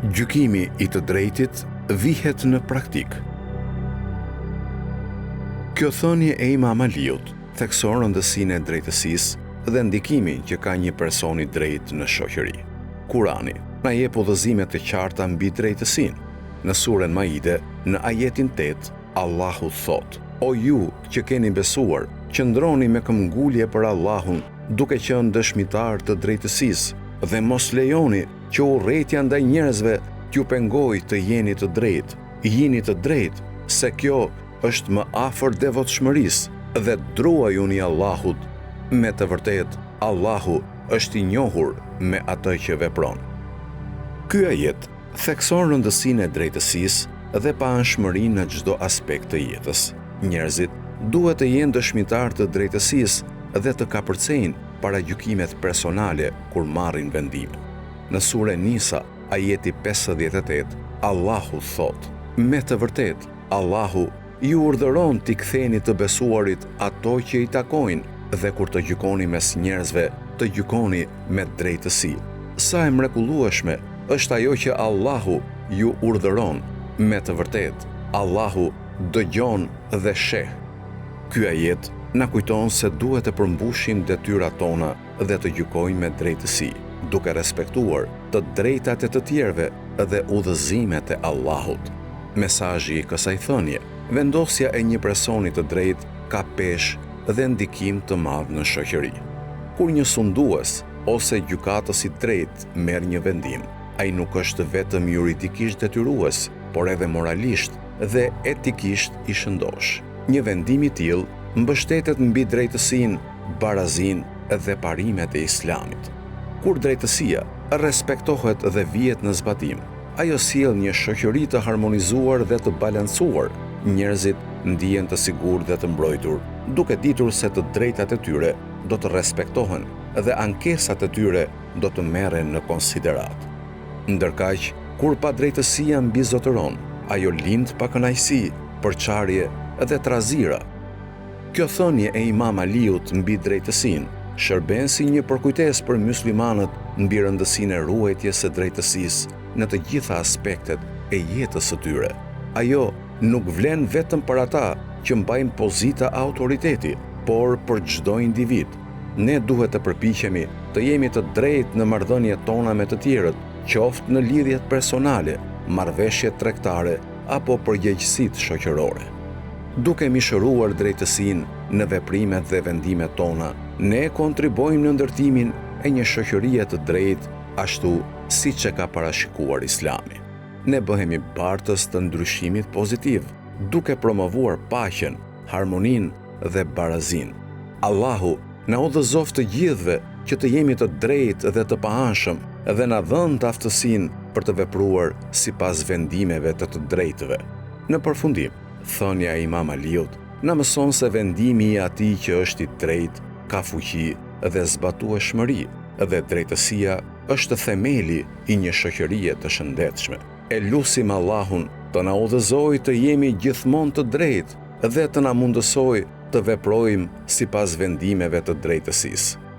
Gjykimi i të drejtit vihet në praktik. Kjo thënie e Imam Aliut thekson rëndësinë e drejtësisë dhe ndikimin që ka një person i drejtë në shoqëri. Kurani na jep udhëzime të qarta mbi drejtësinë. Në surën Maide, në ajetin 8, Allahu thot: "O ju që keni besuar, qëndroni me këmbgulje për Allahun, duke qenë dëshmitar të drejtësisë, dhe mos lejoni që urrëtia ndaj njerëzve t'ju pengojë të jeni të drejtë. Jini të drejtë, se kjo është më afër devotshmërisë dhe druajuni Allahut. Me të vërtetë, Allahu është i njohur me atë që vepron." Ky ajet thekson rëndësinë e drejtësisë dhe paanshmërinë në çdo aspekt të jetës. Njerëzit duhet të jenë dëshmitar të drejtësisë dhe të kapërcejnë para gjykimet personale kur marrin vendime. Në surën Nisa, ajeti 58, Allahu thot: "Me të vërtetë, Allahu ju urdhëron t'i ktheni të besuarit ato që i takojnë, dhe kur të gjykoni mes njerëzve, të gjykoni me drejtësi." Sa e mrekullueshme është ajo që Allahu ju urdhëron. Me të vërtetë, Allahu dëgjon dhe sheh. Ky ajet na kujton se duhet të përmbushim detyrat tona dhe të gjykojmë me drejtësi, duke respektuar të drejtat e të tjerëve dhe udhëzimet e Allahut. Mesazhi i kësaj thënie: vendosja e një personi të drejtë ka peshë dhe ndikim të madh në shoqëri. Kur një sundues ose gjykatës i drejtë merr një vendim, ai nuk është vetëm juridikisht detyrues, por edhe moralisht dhe etikisht i shëndosh. Një vendim i tillë mbështetet mbi drejtësinë, barazinë dhe parimet e Islamit. Kur drejtësia respektohet dhe vihet në zbatim, ajo sjell një shoqëri të harmonizuar dhe të balancuar. Njerëzit ndihen të sigurt dhe të mbrojtur, duke ditur se të drejtat e tyre do të respektohen dhe ankesat e tyre do të merren në konsiderat. Ndërkaq, kur padrejtësia mbizotëron, ajo lind pakënaqësi, përçarje dhe trazira. Kjo thënie e Imam Aliut mbi drejtësinë shërben si një përkujtesë për myslimanët mbi rëndësinë e ruajtjes së drejtësisë në të gjitha aspektet e jetës së tyre. Ajo nuk vlen vetëm për ata që mbajnë pozita autoriteti, por për çdo individ. Ne duhet të përpiqemi të jemi të drejtë në marrëdhëniet tona me të tjerët, qoftë në lidhjet personale, marrëveshjet tregtare apo përgjegjësitë shoqërore. Duke mishëruar drejtësinë në veprimet dhe vendimet tona, ne kontribuojmë në ndërtimin e një shoqërie të drejtë, ashtu siç e ka parashikuar Islami. Ne bëhemi bartës të ndryshimit pozitiv, duke promovuar paqen, harmoninë dhe barazinë. Allahu na udhëzoft të gjithëve që të jemi të drejtë dhe të paanshëm dhe na dhënë të aftësinë për të vepruar sipas vendimeve të drejtëve. Në përfundim, thënia e Imam Aliut na mëson se vendimi i atij që është i drejtë ka fuqi dhe zbatueshmëri, dhe drejtësia është themeli i një shoqërie të shëndetshme. E lutim Allahun të na udhëzojë të jemi gjithmonë të drejtë dhe të na mundësojë të veprojmë sipas vendimeve të drejtësisë.